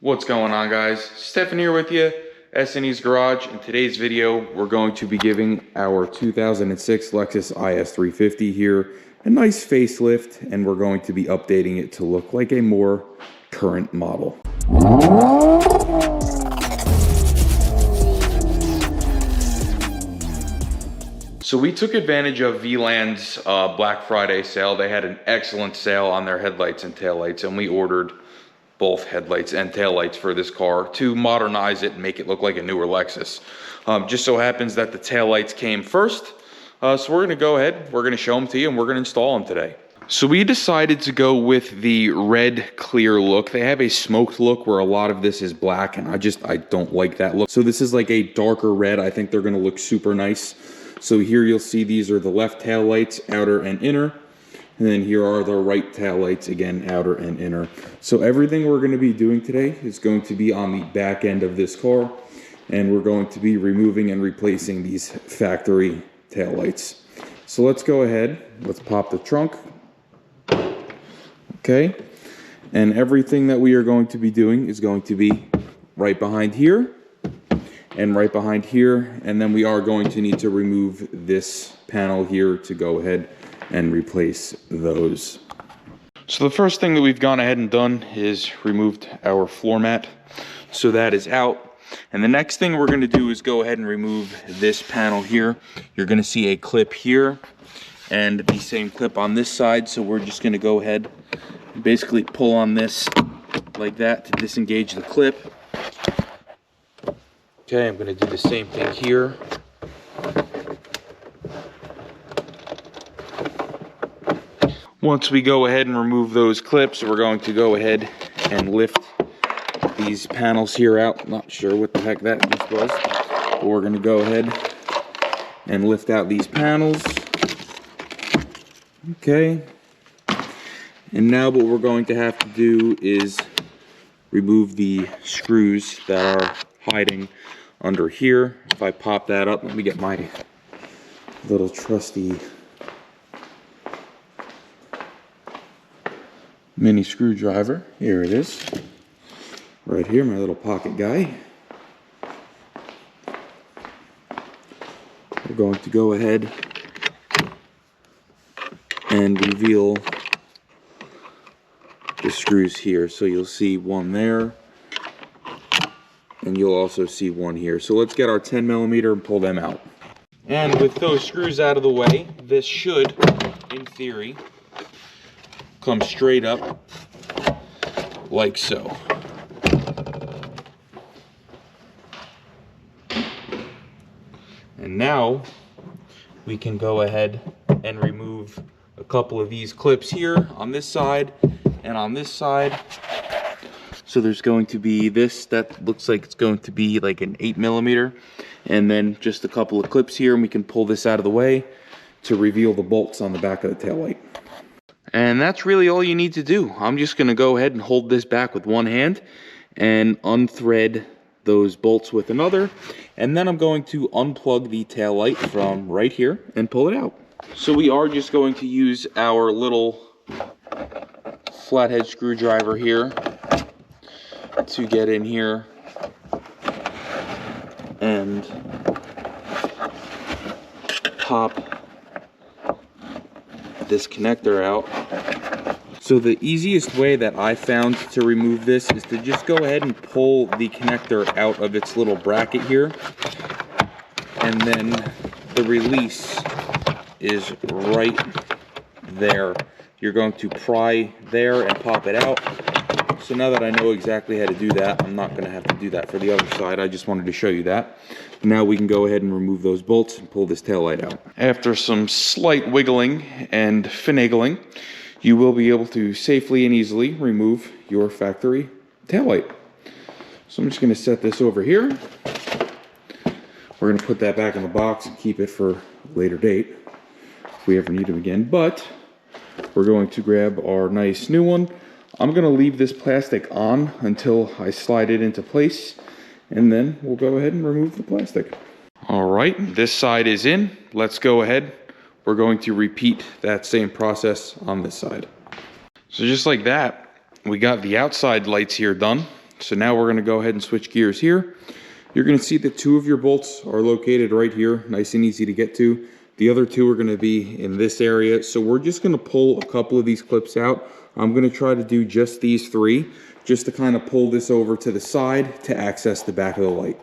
What's going on, guys? Stefan here with you, S&E's Garage. In today's video, we're going to be giving our 2006 Lexus IS350 here a nice facelift, and we're going to be updating it to look like a more current model. So we took advantage of VLAND's Black Friday sale. They had an excellent sale on their headlights and taillights, and we ordered both headlights and taillights for this car to modernize it and make it look like a newer Lexus. Just so happens that the taillights came first. So we're gonna go ahead, we're gonna show them to you, and we're gonna install them today. So we decided to go with the red clear look. They have a smoked look where a lot of this is black, and I don't like that look. So this is like a darker red. I think they're gonna look super nice. So here you'll see these are the left tail lights, outer and inner. And then here are the right tail lights, again, outer and inner. So everything we're going to be doing today is going to be on the back end of this car. And we're going to be removing and replacing these factory tail lights. So let's go ahead. Let's pop the trunk. Okay. And everything that we are going to be doing is going to be right behind here and right behind here. And then we are going to need to remove this panel here to go ahead and replace those. So the first thing that we've gone ahead and done is removed our floor mat. So that is out. And the next thing we're going to do is go ahead and remove this panel here. You're going to see a clip here and the same clip on this side. So we're just going to go ahead and basically pull on this like that to disengage the clip. Okay, I'm going to do the same thing here. Once we go ahead and remove those clips, we're going to go ahead and lift these panels here out. Not sure what the heck that just was, but we're going to go ahead and lift out these panels. Okay. And now what we're going to have to do is remove the screws that are hiding under here. If I pop that up, let me get my little trusty mini screwdriver. Here it is. Right here, my little pocket guy. We're going to go ahead and reveal the screws here. So you'll see one there, and you'll also see one here. So let's get our 10mm and pull them out. And with those screws out of the way, this should, in theory, come straight up like so. And now we can go ahead and remove a couple of these clips here on this side and on this side. So there's going to be this that looks like it's going to be like an 8mm, and then just a couple of clips here, and we can pull this out of the way to reveal the bolts on the back of the taillight. And that's really all you need to do. I'm just going to go ahead and hold this back with one hand and unthread those bolts with another. And then I'm going to unplug the tail light from right here and pull it out. So we are just going to use our little flathead screwdriver here to get in here and pop this connector out. So the easiest way that I found to remove this is to just go ahead and pull the connector out of its little bracket here, and then the release is right there. You're going to pry there and pop it out. So now that I know exactly how to do that, I'm not going to have to do that for the other side. I just wanted to show you that. Now we can go ahead and remove those bolts and pull this tail light out. After some slight wiggling and finagling, you will be able to safely and easily remove your factory tail light. So I'm just going to set this over here. We're going to put that back in the box and keep it for a later date if we ever need them again. But we're going to grab our nice new one. I'm going to leave this plastic on until I slide it into place, and then we'll go ahead and remove the plastic. All right, this side is in. Let's go ahead. We're going to repeat that same process on this side. So just like that, we got the outside lights here done. So now we're gonna go ahead and switch gears here. You're gonna see that 2 of your bolts are located right here, nice and easy to get to. The other 2 are gonna be in this area. So we're just gonna pull a couple of these clips out. I'm gonna try to do just these 3, just to kind of pull this over to the side to access the back of the light.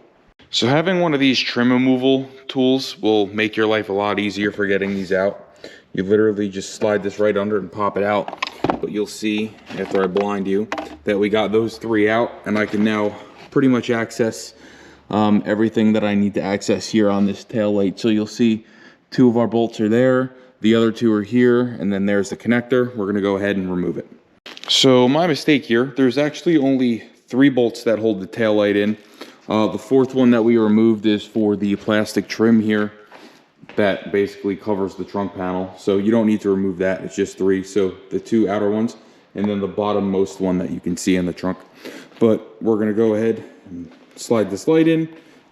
So having one of these trim removal tools will make your life a lot easier for getting these out. You literally just slide this right under and pop it out. But you'll see, after I blind you, that we got those 3 out, and I can now pretty much access everything that I need to access here on this tail light. So you'll see 2 of our bolts are there, the other 2 are here, and then there's the connector. We're gonna go ahead and remove it. So my mistake here, there's actually only 3 bolts that hold the tail light in. The 4th one that we removed is for the plastic trim here that basically covers the trunk panel. So you don't need to remove that, it's just 3. So the 2 outer ones, and then the bottommost one that you can see in the trunk. But we're gonna go ahead and slide this light in,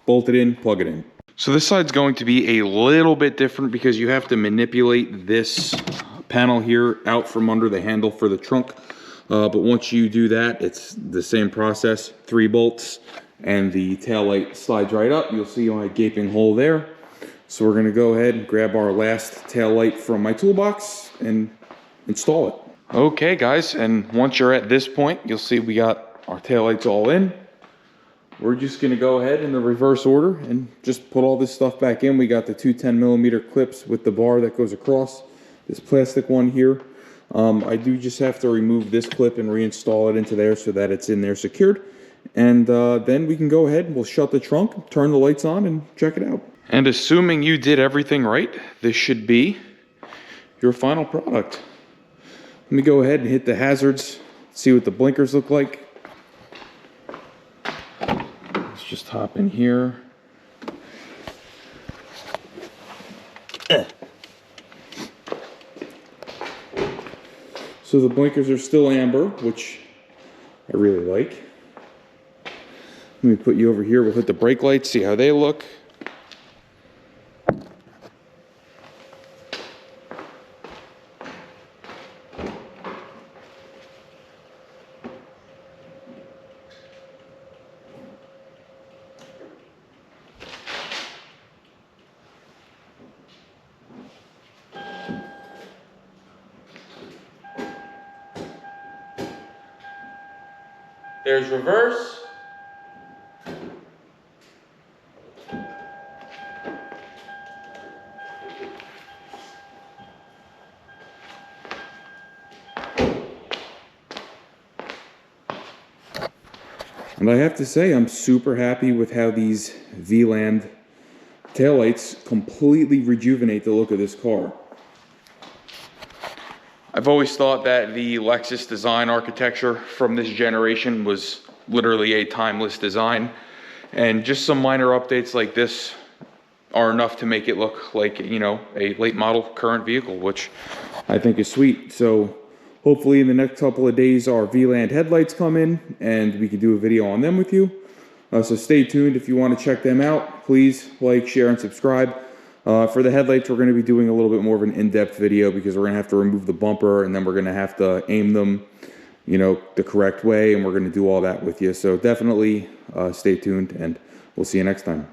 bolt it in, plug it in. So this side's going to be a little bit different because you have to manipulate this panel here out from under the handle for the trunk. But once you do that, it's the same process, 3 bolts, and the tail light slides right up. You'll see my gaping hole there. So we're gonna go ahead and grab our last tail light from my toolbox and install it. Okay guys, and once you're at this point, you'll see we got our tail lights all in. We're just gonna go ahead in the reverse order and just put all this stuff back in. We got the 2 10mm clips with the bar that goes across, this plastic one here. I do just have to remove this clip and reinstall it into there so that it's in there secured. And then we can go ahead and we'll shut the trunk, turn the lights on, and check it out. And assuming you did everything right, this should be your final product. Let me go ahead and hit the hazards, see what the blinkers look like. Let's just hop in here. So the blinkers are still amber, which I really like. Let me put you over here. We'll hit the brake lights, see how they look. There's reverse. And I have to say, I'm super happy with how these VLAND taillights completely rejuvenate the look of this car. I've always thought that the Lexus design architecture from this generation was literally a timeless design. And just some minor updates like this are enough to make it look like, you know, a late model current vehicle, which I think is sweet. So hopefully in the next couple of days, our VLAND headlights come in and we can do a video on them with you. So stay tuned if you want to check them out. Please like, share, and subscribe. For the headlights, we're going to be doing a little bit more of an in-depth video because we're going to have to remove the bumper and then we're going to have to aim them, you know, the correct way, and we're going to do all that with you. So definitely stay tuned, and we'll see you next time.